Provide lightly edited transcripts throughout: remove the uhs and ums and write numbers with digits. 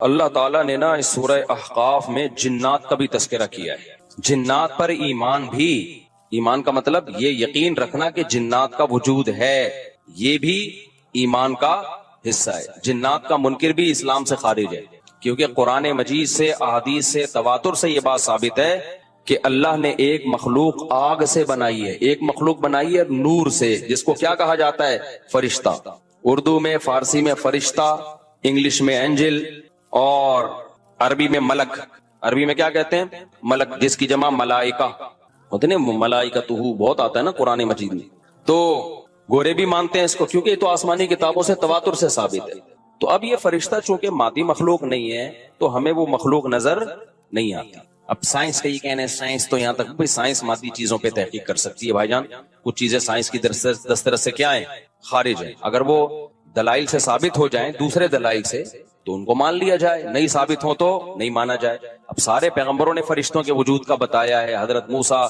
اللہ تعالیٰ نے نا اس سورہ احقاف میں جنات کا بھی تذکرہ کیا ہے. جنات پر ایمان بھی، ایمان کا مطلب یہ یقین رکھنا کہ جنات کا وجود ہے، یہ بھی ایمان کا حصہ ہے. جنات کا منکر بھی اسلام سے خارج ہے، کیونکہ قرآن مجید سے، احادیث سے، تواتر سے یہ بات ثابت ہے کہ اللہ نے ایک مخلوق آگ سے بنائی ہے، ایک مخلوق بنائی ہے نور سے، جس کو کیا کہا جاتا ہے؟ فرشتہ. اردو میں، فارسی میں فرشتہ، انگلش میں اینجل، اور عربی میں ملک. عربی میں کیا کہتے ہیں؟ ملک، جس کی جمع ملائکہ ہوتے ہیں. ملائکتہ بہت آتا ہے نا قرآن مجید میں. تو گورے بھی مانتے ہیں اس کو، کیونکہ یہ تو آسمانی کتابوں سے تواتر سے ثابت ہے. تو اب یہ فرشتہ چونکہ مادی مخلوق نہیں ہے تو ہمیں وہ مخلوق نظر نہیں آتی. اب سائنس کا یہ کہنا ہے، سائنس تو یہاں تک، سائنس مادی چیزوں پہ تحقیق کر سکتی ہے بھائی جان. کچھ چیزیں سائنس کی دسترس سے کیا ہیں؟ خارج ہیں. اگر وہ دلائل سے ثابت ہو جائیں، دوسرے دلائل سے، تو ان کو مان لیا جائے، نہیں ثابت ہو تو نہیں مانا جائے. اب سارے پیغمبروں نے فرشتوں کے وجود کا بتایا ہے. حضرت موسیٰ،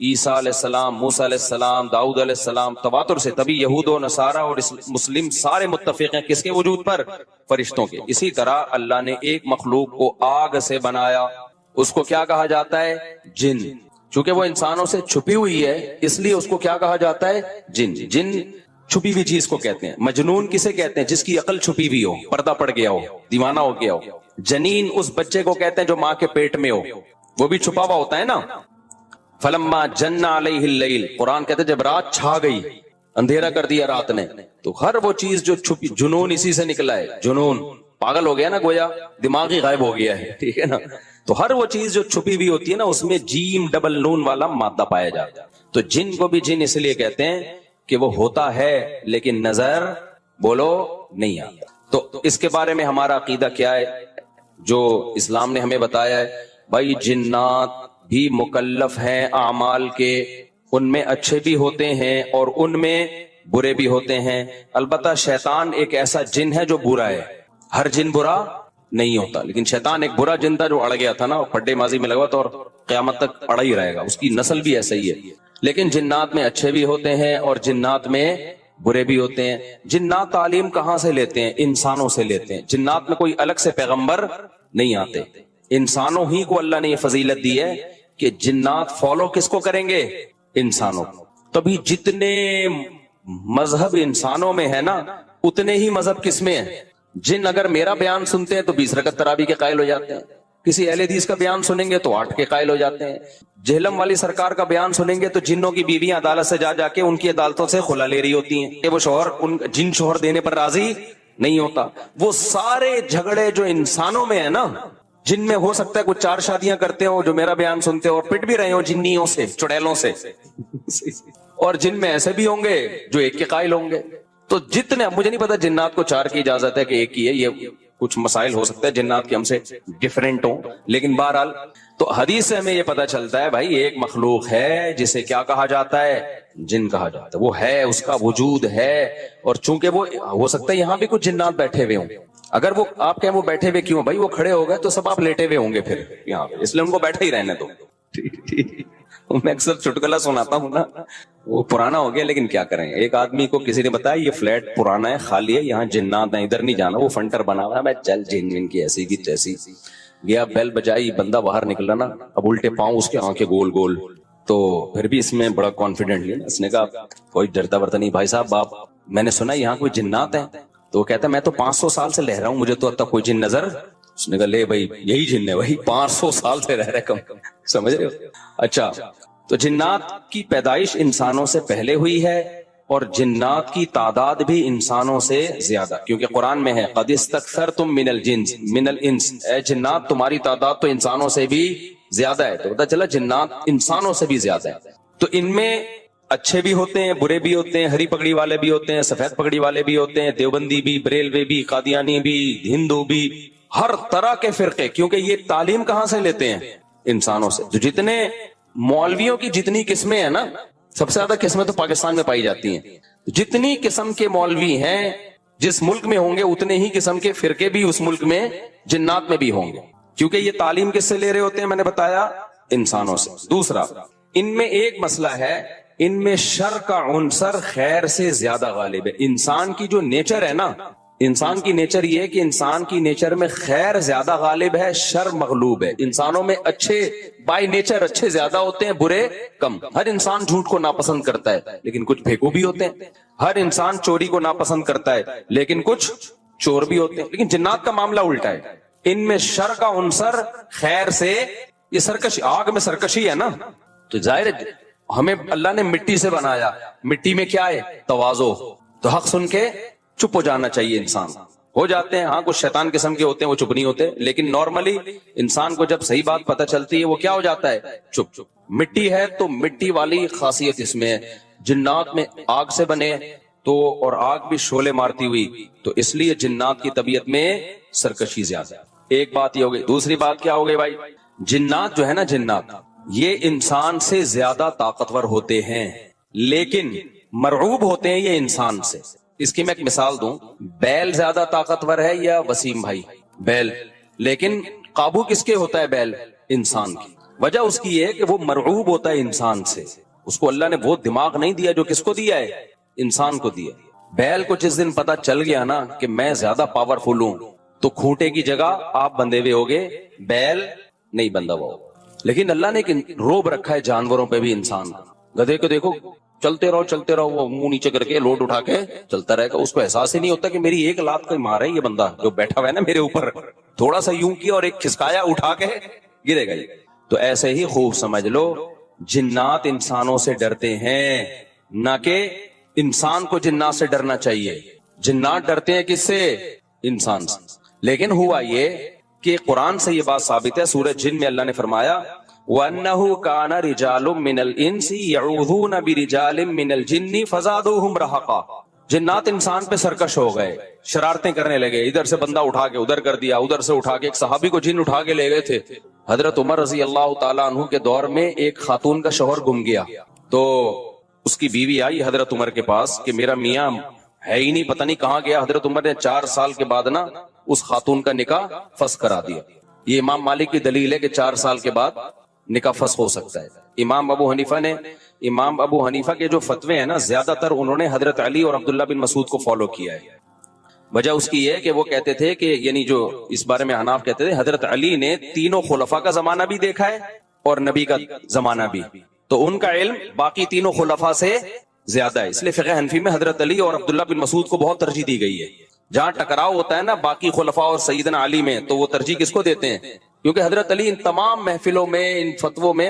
عیسیٰ علیہ السلام، موسیٰ علیہ السلام، داؤد علیہ السلام، تواتر سے. تبھی یہود و نصارہ اور مسلم سارے متفق ہیں کس کے وجود پر؟ فرشتوں کے. اسی طرح اللہ نے ایک مخلوق کو آگ سے بنایا، اس کو کیا کہا جاتا ہے؟ جن. چونکہ وہ انسانوں سے چھپی ہوئی ہے اس لیے اس کو کیا کہا جاتا ہے؟ جن. جن چھپی ہوئی چیز کو کہتے ہیں. مجنون کسے کہتے ہیں؟ جس کی عقل چھپی ہوئی ہو، پردہ پڑ گیا ہو، دیوانہ ہو گیا ہو. جنین اس بچے کو کہتے ہیں جو ماں کے پیٹ میں ہو، وہ بھی چھپا ہوا ہوتا ہے نا. فلما جن علیہ اللیل، قرآن کہتے ہیں جب رات چھا گئی، اندھیرا کر دیا رات نے، تو ہر وہ چیز جو چھپی، جنون اسی سے نکلا ہے. جنون پاگل ہو گیا نا، گویا دماغ ہی غائب ہو گیا ہے. ٹھیک ہے نا. تو ہر وہ چیز جو چھپی ہوئی ہوتی ہے نا، اس میں جیم ڈبل نون والا مادہ پایا جاتا ہے. تو جن کو بھی جن اس لیے کہتے ہیں کہ وہ ہوتا ہے لیکن نظر بولو نہیں آتا. تو اس کے بارے میں ہمارا عقیدہ کیا ہے جو اسلام نے ہمیں بتایا ہے؟ بھائی جنات بھی مکلف ہیں اعمال کے، ان میں اچھے بھی ہوتے ہیں اور ان میں برے بھی ہوتے ہیں. البتہ شیطان ایک ایسا جن ہے جو برا ہے. ہر جن برا نہیں ہوتا، لیکن شیطان ایک برا جن تھا جو اڑ گیا تھا نا، پھڈے ماضی میں لگا تھا اور قیامت تک اڑا ہی رہے گا. اس کی نسل بھی ایسا ہی ہے. لیکن جنات میں اچھے بھی ہوتے ہیں اور جنات میں برے بھی ہوتے ہیں. جنات تعلیم کہاں سے لیتے ہیں؟ انسانوں سے لیتے ہیں. جنات میں کوئی الگ سے پیغمبر نہیں آتے. انسانوں ہی کو اللہ نے یہ فضیلت دی ہے کہ جنات فالو کس کو کریں گے؟ انسانوں. تبھی جتنے مذہب انسانوں میں ہے نا، اتنے ہی مذہب کس میں ہیں؟ جن اگر میرا بیان سنتے ہیں تو 20 رکعت تراویح کے قائل ہو جاتے ہیں. کسی اہل حدیث کا بیان سنیں گے تو 8 کے قائل ہو جاتے ہیں. جہلم والی سرکار کا بیان سنیں گے تو جنوں کی بیویاں عدالت سے جا کے ان کی عدالتوں سے خلا لے رہی ہوتی ہیں کہ وہ شوہر جن شوہر دینے پر راضی نہیں ہوتا. وہ سارے جھگڑے جو انسانوں میں ہے نا، جن میں ہو سکتا ہے کچھ 4 شادیاں کرتے ہو جو میرا بیان سنتے ہو اور پٹ بھی رہے ہو جنیوں سے، چڑیلوں سے، اور جن میں ایسے بھی ہوں گے جو 1 کے قائل ہوں گے. تو جتنے، مجھے نہیں پتا جنات کو 4 کی اجازت ہے کہ 1 کی ہے، یہ کچھ مسائل ہو سکتا ہے جنات کے ہم سے ڈیفرنٹ ہوں، لیکن بہرحال تو حدیث سے ہمیں یہ پتا چلتا ہے بھائی ایک مخلوق ہے جسے کیا کہا جاتا ہے؟ جن کہا جاتا ہے. وہ ہے، اس کا وجود ہے. اور چونکہ وہ ہو سکتا ہے یہاں بھی کچھ جنات بیٹھے ہوئے ہوں. اگر وہ آپ کہیں وہ بیٹھے ہوئے کیوں بھائی؟ وہ کھڑے ہو گئے تو سب آپ لیٹے ہوئے ہوں گے پھر یہاں پہ، اس لیے ان کو بیٹھے ہی رہنے دو. میں اکثر چٹکلا سناتا ہوں نا، وہ پرانا ہو گیا لیکن کیا کریں. ایک آدمی کو کسی نے بتایا یہ فلیٹ پرانا ہے، خالی ہے، یہاں جنات ہیں، ادھر نہیں جانا، وہ فنٹر بنا ہوا ہے. میں چل جن کی ایسی کی تیسی گیا، بیل بجائی، بندہ باہر نکلا نا، اب الٹے پاؤں اس کے آنکھیں گول گول. تو پھر بھی اس میں بڑا کانفیڈنٹ لیا، اس نے کہا کوئی ڈرتا ورتا نہیں بھائی صاحب، آپ میں نے سنا یہاں کوئی جنات ہیں. تو وہ کہتا ہے میں تو 500 سال سے رہ رہا ہوں، مجھے تو اب تک کوئی جن نظر. اس نے کہا لے بھائی یہی جن ہے بھائی، 500 سال سے رہ رہے کم، سمجھ رہے ہو. اچھا، تو جنات کی پیدائش انسانوں سے پہلے ہوئی ہے اور جنات کی تعداد بھی انسانوں سے زیادہ، کیونکہ قرآن میں ہے قد استکثرتم من الانس، اے جنات تمہاری تعداد تو انسانوں سے بھی زیادہ ہے. تو پتہ چلا جنات انسانوں سے بھی زیادہ ہے. تو ان میں اچھے بھی ہوتے ہیں، برے بھی ہوتے ہیں، ہری پگڑی والے بھی ہوتے ہیں، سفید پگڑی والے بھی ہوتے ہیں، دیوبندی بھی، بریلوی بھی، قادیانی بھی، ہندو بھی، ہر طرح کے فرقے. کیونکہ یہ تعلیم کہاں سے لیتے ہیں؟ انسانوں سے. جو جتنے مولویوں کی جتنی قسمیں ہیں نا، سب سے زیادہ قسمیں تو پاکستان میں پائی جاتی ہیں. جتنی قسم کے مولوی ہیں جس ملک میں ہوں گے اتنے ہی قسم کے فرقے بھی اس ملک میں جنات میں بھی ہوں گے، کیونکہ یہ تعلیم کس سے لے رہے ہوتے ہیں؟ میں نے بتایا انسانوں سے. دوسرا، ان میں ایک مسئلہ ہے، ان میں شر کا عنصر خیر سے زیادہ غالب ہے. انسان کی جو نیچر ہے نا، انسان کی نیچر یہ ہے کہ انسان کی نیچر میں خیر زیادہ غالب ہے، شر مغلوب ہے. انسانوں میں اچھے بائی نیچر اچھے زیادہ ہوتے ہیں، برے کم. ہر انسان جھوٹ کو ناپسند کرتا ہے لیکن کچھ پھیکو بھی ہوتے ہیں. ہر انسان چوری کو ناپسند کرتا ہے لیکن کچھ چور بھی ہوتے ہیں. لیکن جنات کا معاملہ الٹا ہے، ان میں شر کا عنصر خیر سے، یہ سرکشی، آگ میں سرکشی ہے نا. تو ظاہر ہے ہمیں اللہ نے مٹی سے بنایا، مٹی میں کیا ہے؟ تواضع. تو حق سن کے چپ ہو جانا چاہیے. انسان ہو جاتے ہیں، ہاں کچھ شیطان قسم کے ہوتے ہیں وہ چپ نہیں ہوتے، لیکن نارملی انسان کو جب صحیح بات پتہ چلتی ہے وہ کیا ہو جاتا ہے؟ چپ. مٹی ہے تو مٹی والی خاصیت اس میں ہے. جنات میں آگ سے بنے تو، اور آگ بھی شعلے مارتی ہوئی، تو اس لیے جنات کی طبیعت میں سرکشی زیادہ. ایک بات یہ ہو گئی. دوسری بات کیا ہو گئی بھائی؟ جنات جو ہے نا، جنات یہ انسان سے زیادہ طاقتور ہوتے ہیں لیکن مرعوب ہوتے ہیں یہ انسان سے. اس کی میں ایک مثال دوں. بیل زیادہ طاقتور ہے یا وسیم بھائی؟ بیل. لیکن قابو کس کے ہوتا ہے بیل؟ انسان کی. وجہ اس کی یہ ہے کہ وہ مرعوب ہوتا ہے انسان سے. اس کو اللہ نے وہ دماغ نہیں دیا جو کس کو دیا ہے؟ انسان کو دیا. بیل کو جس دن پتا چل گیا نا کہ میں زیادہ پاورفل ہوں تو کھوٹے کی جگہ آپ بندھے ہوئے ہوگے، بیل نہیں بندھا ہوا ہوگا. لیکن اللہ نے ایک روب رکھا ہے جانوروں پہ بھی انسان کا. گدھے کو دیکھو چلتے رہو، وہ منہ نیچے کر کے لوڈ اٹھا کے چلتا رہے گا. اس کو احساس ہی نہیں ہوتا کہ میری ایک لات کوئی مار ہے یہ بندہ جو بیٹھا ہوا ہے نا میرے اوپر. تھوڑا سا یوں کیا اور ایک کھسکایا، اٹھا کے گرے گا. تو ایسے ہی خوب سمجھ لو جنات انسانوں سے ڈرتے ہیں، نہ کہ انسان کو جنات سے ڈرنا چاہیے. جنات ڈرتے ہیں کس سے؟ انسان سے. لیکن ہوا یہ کہ قرآن سے یہ بات ثابت ہے. سورہ جن میں اللہ نے فرمایا وَأَنَّهُ كَانَ رِجَالٌ مِّنَ الْإِنسِ يَعُوذُونَ بِرِجَالٍ مِّنَ الْجِنِّ فَزَادُوهُمْ رَهَقًا. جنات انسان پہ سرکش ہو گئے، شرارتیں کرنے لگے. ادھر سے بندہ اٹھا کے ادھر کر دیا، ادھر سے اٹھا کے. ایک صحابی کو جن اٹھا کے لے گئے تھے. حضرت عمر رضی اللہ تعالیٰ عنہ کے دور میں ایک خاتون کا شوہر گم گیا تو اس کی بیوی آئی حضرت عمر کے پاس کہ میرا میاں ہے ہی نہیں، پتہ نہیں کہاں گیا. حضرت عمر نے 4 سال کے بعد نا اس خاتون کا نکاح فسخ کرا دیا. یہ امام مالک کی دلیل ہے کہ 4 سال کے بعد نکاح فسخ ہو سکتا ہے. امام ابو حنیفہ کے جو فتوے ہیں نا زیادہ تر انہوں نے حضرت علی اور عبداللہ بن مسعود کو فالو کیا ہے. وجہ اس کی یہ ہے کہ وہ کہتے تھے کہ یعنی جو اس بارے میں حناف کہتے تھے حضرت علی نے تینوں خلفاء کا زمانہ بھی دیکھا ہے اور نبی کا زمانہ بھی، تو ان کا علم باقی تینوں خلفاء سے زیادہ ہے. اس لیے فقہ حنفی میں حضرت علی اور عبداللہ بن مسعود کو بہت ترجیح دی گئی ہے. جہاں ٹکراؤ ہوتا ہے نا باقی خلفاء اور سیدنا علی میں تو وہ ترجیح کس کو دیتے ہیں؟ کیونکہ حضرت علی ان تمام محفلوں میں، ان فتووں میں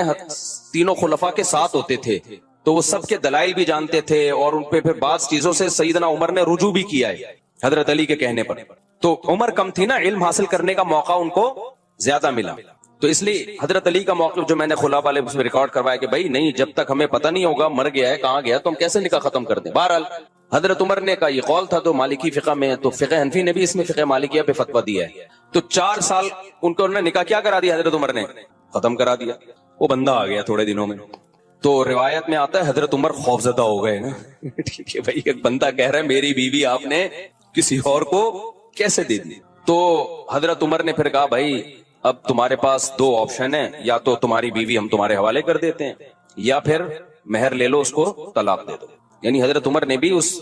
تینوں خلفاء کے ساتھ ہوتے تھے تو وہ سب کے دلائل بھی جانتے تھے اور ان پہ پھر بعض چیزوں سے سیدنا عمر نے رجوع بھی کیا ہے حضرت علی کے کہنے پر. تو عمر کم تھی نا، علم حاصل کرنے کا موقع ان کو زیادہ ملا. تو اس لیے حضرت علی کا موقف جو میں نے خلا والے اس میں ریکارڈ کروایا کہ بھائی نہیں، جب تک ہمیں پتہ نہیں ہوگا مر گیا ہے کہاں گیا تو ہم کیسے نکاح ختم کر دیں. بہرحال حضرت عمر نے کا یہ قول تھا تو مالکی فقہ میں ہے، تو فقہ حنفی نے بھی اس میں فقہ مالکیہ پہ فتویٰ دیا ہے. تو 4 سال ان کو انہوں نے نکاح کیا کرا دیا، حضرت عمر نے ختم کرا دیا. وہ بندہ آ گیا تھوڑے دنوں میں. تو روایت میں آتا ہے حضرت عمر خوفزدہ ہو گئے نا ٹھیک ہے بھائی، ایک بندہ کہہ رہا ہے میری بیوی آپ نے کسی اور کو کیسے دے دی. تو حضرت عمر نے پھر کہا بھائی اب تمہارے پاس 2 آپشن ہیں، یا تو تمہاری بیوی ہم تمہارے حوالے کر دیتے ہیں یا پھر مہر لے لو، اس کو طلاق دے دو. یعنی حضرت عمر نے بھی اس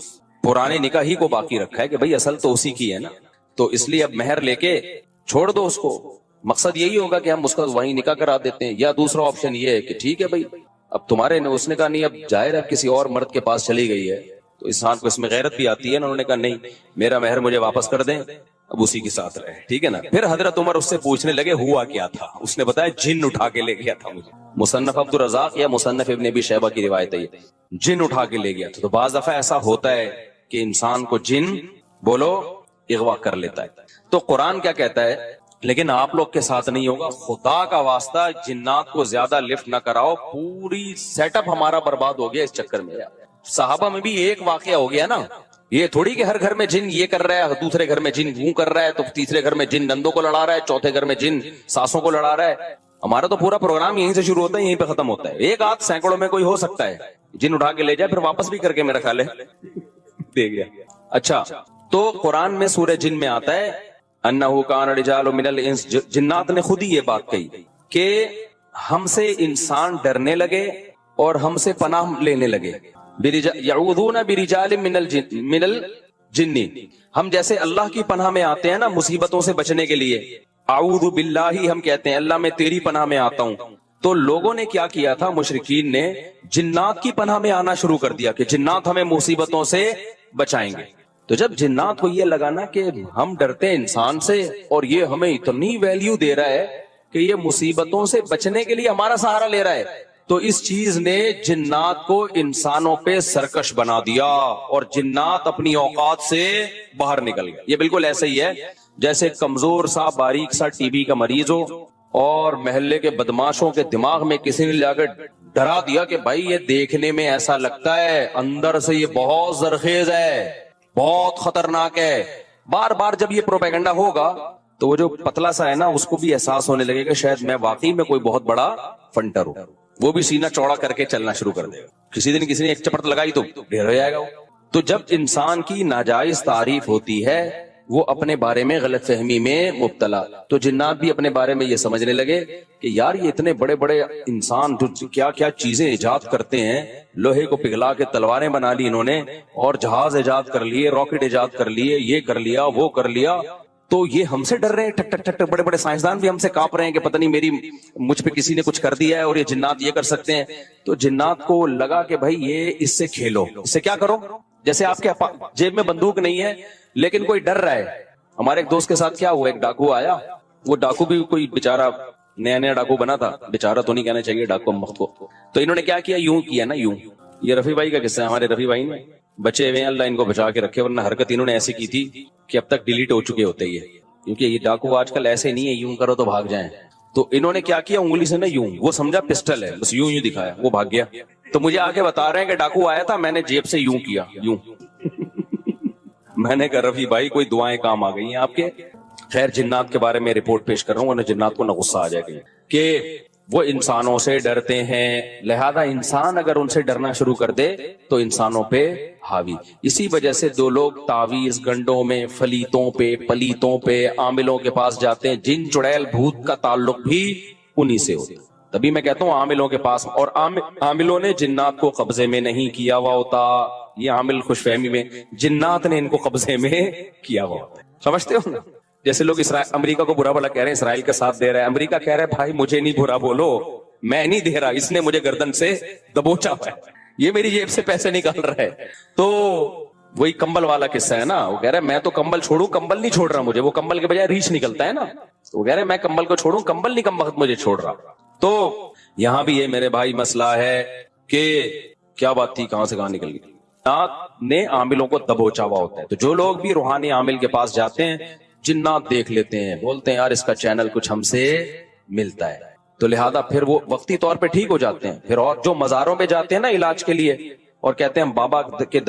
پرانے نکاح ہی کو باقی رکھا ہے کہ بھائی اصل تو اسی کی ہے نا، تو اس لیے اب مہر لے کے چھوڑ دو اس کو. مقصد یہی ہوگا کہ ہم اس کا وہیں نکاح کرا دیتے ہیں. یا دوسرا آپشن یہ ہے کہ ٹھیک ہے بھائی اب تمہارے نے، اس نے کہا نہیں اب ظاہر ہے کسی اور مرد کے پاس چلی گئی ہے تو انسان کو اس میں غیرت بھی آتی ہے نا. انہوں نے کہا نہیں میرا مہر مجھے واپس کر دیں، اب اسی کے ساتھ رہے. ٹھیک ہے نا. پھر حضرت عمر اس سے پوچھنے لگے ہوا کیا تھا. اس نے بتایا جن اٹھا کے لے گیا تھا مجھے. مصنف عبدالرزاق یا مصنف ابن ابی شیبہ کی روایت ہے، جن اٹھا کے لے گیا تھا. تو بعض دفعہ ایسا ہوتا ہے کہ انسان کو جن بولو اغوا کر لیتا ہے. تو قرآن کیا کہتا ہے، لیکن آپ لوگ کے ساتھ نہیں ہوگا. خدا کا واسطہ جنات کو زیادہ لفٹ نہ کراؤ، پوری سیٹ اپ ہمارا برباد ہو گیا اس چکر میں. صحابہ میں بھی ایک واقعہ ہو گیا نا، یہ تھوڑی کہ ہر گھر میں جن یہ کر رہا ہے، دوسرے گھر میں جن وہ کر رہا ہے، تو تیسرے گھر میں جن نندوں کو لڑا رہا ہے، چوتھے گھر میں جن ساسوں کو لڑا رہا ہے. ہمارا تو پورا پروگرام یہیں سے شروع ہوتا ہے یہیں پہ ختم ہوتا ہے. ایک آدھ سینکڑوں میں کوئی ہو سکتا ہے جن اٹھا کے لے جائے پھر واپس بھی کر کے میرا خیال ہے دے گیا. اچھا تو قرآن میں سورہ جن میں آتا ہے انہو کان رجال من الانس، جنات نے خود ہی یہ بات کہی کہ ہم سے انسان ڈرنے لگے اور ہم سے پناہ لینے لگے. یعوذون برجال من جنی. ہم جیسے اللہ کی پناہ میں آتے ہیں نا مصیبتوں سے بچنے کے لیے, اعوذ باللہ ہم کہتے ہیں اللہ میں تیری پناہ میں آتا ہوں. تو لوگوں نے کیا کیا تھا, مشرکین نے جنات کی پناہ میں آنا شروع کر دیا کہ جنات ہمیں مصیبتوں سے بچائیں گے. تو جب جنات کو یہ لگا نا کہ ہم ڈرتے ہیں انسان سے اور یہ ہمیں اتنی ویلیو دے رہا ہے کہ یہ مصیبتوں سے بچنے کے لیے ہمارا سہارا لے رہا ہے, تو اس چیز نے جنات کو انسانوں پہ سرکش بنا دیا اور جنات اپنی اوقات سے باہر نکل گئے. یہ بالکل ایسا ہی ہے جیسے کمزور سا باریک سا ٹی بی کا مریض ہو اور محلے کے بدماشوں کے دماغ میں کسی نے جا کر ڈرا دیا کہ بھائی یہ دیکھنے میں ایسا لگتا ہے, اندر سے یہ بہت زرخیز ہے, بہت خطرناک ہے. بار بار جب یہ پروپیگنڈا ہوگا تو وہ جو پتلا سا ہے نا اس کو بھی احساس ہونے لگے کہ شاید میں واقعی میں کوئی بہت بڑا فنٹر ہوں. وہ بھی سینہ چوڑا کر کے چلنا شروع کر دے گا. کسی دن کسی نے ایک چپٹ لگائی تو ڈھیر ہو جائے گا. تو جب انسان کی ناجائز تعریف ہوتی ہے وہ اپنے بارے میں غلط فہمی میں مبتلا, تو جنات بھی اپنے بارے میں یہ سمجھنے لگے کہ یار یہ اتنے بڑے بڑے انسان جو کیا کیا چیزیں ایجاد کرتے ہیں, لوہے کو پگھلا کے تلواریں بنا لی انہوں نے, اور جہاز ایجاد کر لیے, راکٹ ایجاد کر لیے, یہ کر لیا وہ کر لیا, تو یہ ہم سے ڈر رہے ہیں. ٹھک ٹھک ٹھک, بڑے بڑے سائنسدان بھی ہم سے کانپ رہے ہیں کہ پتہ نہیں مجھ پہ کسی نے کچھ کر دیا ہے اور یہ جنات یہ کر سکتے ہیں. تو جنات کو لگا کہ بھائی یہ اس سے کھیلو, اس سے کیا کرو, جیسے آپ کے جیب میں بندوق نہیں ہے لیکن کوئی ڈر رہا ہے. ہمارے ایک دوست کے ساتھ کیا ہوا, ایک ڈاکو آیا, وہ ڈاکو بھی کوئی بےچارا نیا نیا ڈاکو بنا تھا, بےچارا تو نہیں کہنا چاہیے ڈاکو مخت کو. تو انہوں نے کیا کیا, یوں کیا نا یوں. یہ رفیع بھائی کا قصہ ہے, ہمارے رفیع بھائی نے بچے ہوئے ہیں, اللہ ان کو بچا کے رکھے, ورنہ حرکت انہوں نے ایسی کی تھی کہ اب تک ڈیلیٹ ہو چکے ہوتے یہ, کیونکہ یہ ڈاکو آج کل ایسے نہیں ہے یوں کرو تو بھاگ جائیں. تو انہوں نے کیا کیا, انگلی سے نا یوں, وہ سمجھا پسٹل ہے, بس یوں یوں دکھایا, وہ بھاگ گیا. تو مجھے آ کے بتا رہے ہیں کہ ڈاکو آیا تھا, میں نے جیب سے یوں کیا, یوں. میں نے کہا رفیع بھائی کوئی دعائیں کام آ گئی ہیں آپ کے. خیر جنات کے بارے میں رپورٹ پیش کر رہا ہوں ورنہ جنات کو نہ غصہ آ جائے گا کہ وہ انسانوں سے ڈرتے ہیں, لہذا انسان اگر ان سے ڈرنا شروع کر دے تو انسانوں پہ حاوی. اسی وجہ سے دو لوگ تعویذ گنڈوں میں فلیتوں پہ پلیتوں پہ عاملوں کے پاس جاتے ہیں, جن چڑیل بھوت کا تعلق بھی انہی سے ہوتا. تبھی میں کہتا ہوں عاملوں کے پاس, اور عاملوں نے جنات کو قبضے میں نہیں کیا ہوا ہوتا. یہ عامل خوش فہمی میں, جنات نے ان کو قبضے میں کیا ہوا ہوتا ہے. سمجھتے ہو نا, جیسے لوگ امریکہ کو برا بھلا کہہ رہے ہیں, اسرائیل کا ساتھ دے رہا ہے, امریکہ کہہ رہا ہے بھائی مجھے نہیں برا بولو, میں نہیں دے رہا, اس نے مجھے گردن سے دبوچا ہوا ہے, یہ میری جیب سے پیسے نکال رہا ہے. تو وہی کمبل والا قصہ ہے نا, وہ کہہ رہا ہے میں تو کمبل چھوڑوں, کمبل نہیں چھوڑ رہا مجھے, وہ کمبل کے بجائے ریچھ نکلتا ہے نا, وہ کہہ رہے میں کمبل کو چھوڑوں, کمبل نہیں کم وقت مجھے چھوڑ رہا. تو یہاں بھی یہ میرے بھائی مسئلہ ہے کہ کیا بات تھی, کہاں سے کہاں نکل گئی. نے عاملوں کو دبوچا ہوا ہوتا ہے. تو جو لوگ بھی روحانی عامل کے پاس جاتے ہیں جنات دیکھ لیتے ہیں, بولتے ہیں یار اس کا چینل کچھ ہم سے ملتا ہے, تو لہذا پھر وہ وقتی طور پہ ٹھیک ہو جاتے ہیں. پھر اور جو مزاروں میں جاتے ہیں نا علاج کے لیے اور کہتے ہیں ہم بابا کے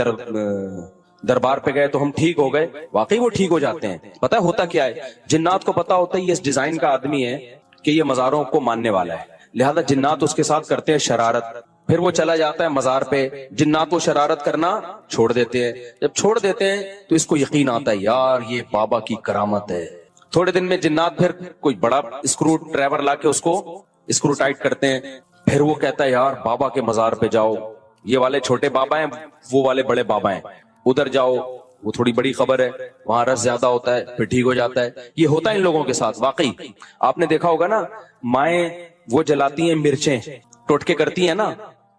دربار پہ گئے تو ہم ٹھیک ہو گئے, واقعی وہ ٹھیک ہو جاتے ہیں. پتہ ہوتا کیا ہے, جنات کو پتا ہوتا ہے یہ اس ڈیزائن کا آدمی ہے کہ یہ مزاروں کو ماننے والا ہے, لہذا جنات اس کے ساتھ کرتے ہیں شرارت. پھر وہ چلا جاتا ہے مزار پہ, جنات کو شرارت کرنا چھوڑ دیتے ہیں. جب چھوڑ دیتے ہیں تو اس کو یقین آتا ہے یار یہ بابا کی کرامت ہے. تھوڑے دن میں جنات پھر کوئی بڑا اسکرو ڈرائیور لا کے اس کو اسکرو ٹائٹ کرتے ہیں. پھر وہ کہتا ہے یار بابا کے مزار پہ جاؤ, یہ والے چھوٹے بابا ہیں, وہ والے بڑے بابا ہیں, ادھر جاؤ, وہ تھوڑی بڑی خبر ہے, وہاں رس زیادہ ہوتا ہے, پھر ٹھیک ہو جاتا ہے. یہ ہوتا ہے ان لوگوں کے ساتھ. واقعی آپ نے دیکھا ہوگا نا, مائیں وہ جلاتی ہیں مرچیں, ٹوٹکے کرتی ہیں نا,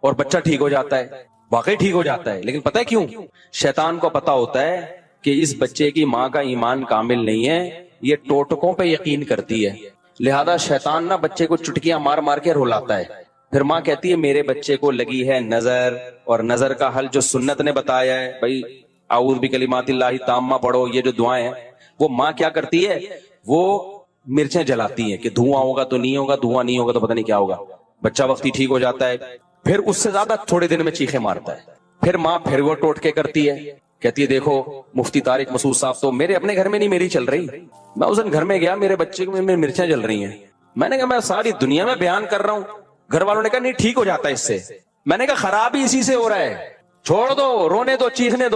اور بچہ ٹھیک ہو جاتا ہے, واقعی ٹھیک ہو جاتا ہے. لیکن پتہ ہے کیوں, شیطان کو پتا ہوتا ہے کہ اس بچے کی ماں کا ایمان کامل نہیں ہے, یہ ٹوٹکوں پہ یقین کرتی ہے, لہذا شیطان نہ بچے کو چٹکیاں مار مار کے رلاتا ہے. پھر ماں کہتی ہے میرے بچے کو لگی ہے نظر, اور نظر کا حل جو سنت نے بتایا ہے, بھائی اعوذ بکلمات اللہ التامہ پڑھو, یہ جو دعائیں ہیں, وہ ماں کیا کرتی ہے, وہ مرچیں جلاتی ہیں کہ دھواں ہوگا تو نہیں ہوگا, دھواں نہیں ہوگا تو پتہ نہیں کیا ہوگا. بچہ وقتی ٹھیک ہو جاتا ہے, پھر اس سے زیادہ تھوڑے دن میں چیخے مارتا ہے. پھر ماں پھر وہ ٹوٹکے کرتی ہے, کہتی ہے دیکھو مفتی طارق مسعود صاحب تو میرے اپنے گھر میں نہیں میری چل رہی, میں اس دن گھر میں گیا, میرے بچے کو مرچیں جل رہی ہیں. میں نے کہا میں ساری دنیا میں بیان کر رہا ہوں. گھر والوں نے کہا نہیں ٹھیک ہو جاتا ہے اس سے. میں نے کہا خراب ہی اسی سے ہو رہا ہے, چھوڑ دو, رونے دو, چیخنے دو.